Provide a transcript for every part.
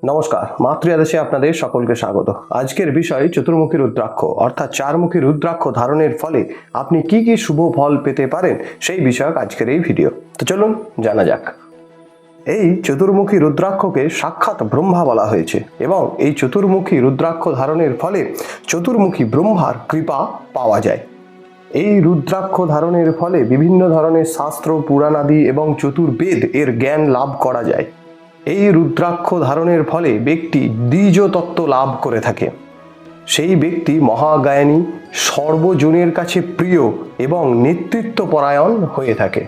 নমস্কার, মাতৃ আদেশে আপনাদের সকলকে স্বাগত। আজকের বিষয় চতুর্মুখী রুদ্রাক্ষ অর্থাৎ চারমুখী রুদ্রাক্ষ ধারণের ফলে আপনি কি কি শুভ ফল পেতে পারেন সেই বিষয়ক আজকের এই ভিডিও। তো চলুন জানা যাক। এই চতুর্মুখী রুদ্রাক্ষকে সাক্ষাৎ ব্রহ্মা বলা হয়েছে এবং এই চতুর্মুখী রুদ্রাক্ষ ধারণের ফলে চতুর্মুখী ব্রহ্মার কৃপা পাওয়া যায়। এই রুদ্রাক্ষ ধারণের ফলে বিভিন্ন ধরনের শাস্ত্র, পুরাণাদি এবং চতুর্বেদ এর জ্ঞান লাভ করা যায়। এই রুদ্রাক্ষ ধারণের ফলে ব্যক্তি দ্বিজ তত্ত্ব লাভ করে থাকে। সেই ব্যক্তি মহাজ্ঞানী, সর্বজনের কাছে প্রিয় এবং নেতৃত্বপরায়ণ হয়ে থাকে।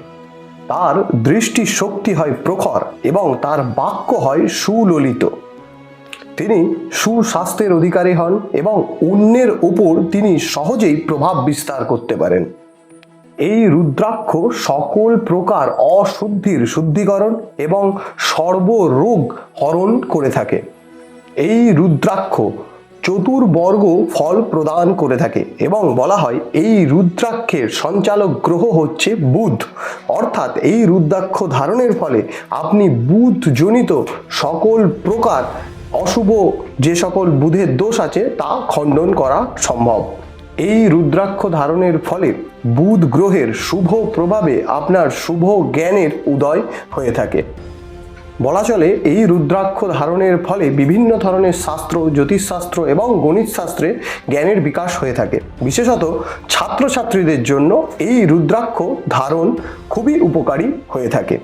তার দৃষ্টি শক্তি হয় প্রখর এবং তার বাক্য হয় সুললিত। তিনি সুস্বাস্থ্যের অধিকারী হন এবং অন্যের উপর তিনি সহজেই প্রভাব বিস্তার করতে পারেন। এই রুদ্রাক্ষ সকল প্রকার অশুদ্ধির শুদ্ধিকরণ এবং সর্বরোগ হরণ করে থাকে। এই রুদ্রাক্ষ চতুর্বর্গ ফল প্রদান করে থাকে এবং বলা হয় এই রুদ্রাক্ষের সঞ্চালক গ্রহ হচ্ছে বুধ। অর্থাৎ এই রুদ্রাক্ষ ধারণের ফলে আপনি বুধজনিত সকল প্রকার অশুভ যে সকল বুধের দোষ আছে তা খণ্ডন করা সম্ভব। এই রুদ্রাক্ষ ধারণের ফলে বুধ গ্রহের শুভ প্রভাবে আপনার শুভ জ্ঞানের উদয় হয়ে থাকে। বলা চলে এই রুদ্রাক্ষ ধারণের ফলে বিভিন্ন ধরনের শাস্ত্র, জ্যোতিষশাস্ত্র এবং গণিত শাস্ত্রে জ্ঞানের বিকাশ হয়ে থাকে। বিশেষত ছাত্রছাত্রীদের জন্য এই রুদ্রাক্ষ ধারণ খুবই উপকারী হয়ে থাকে।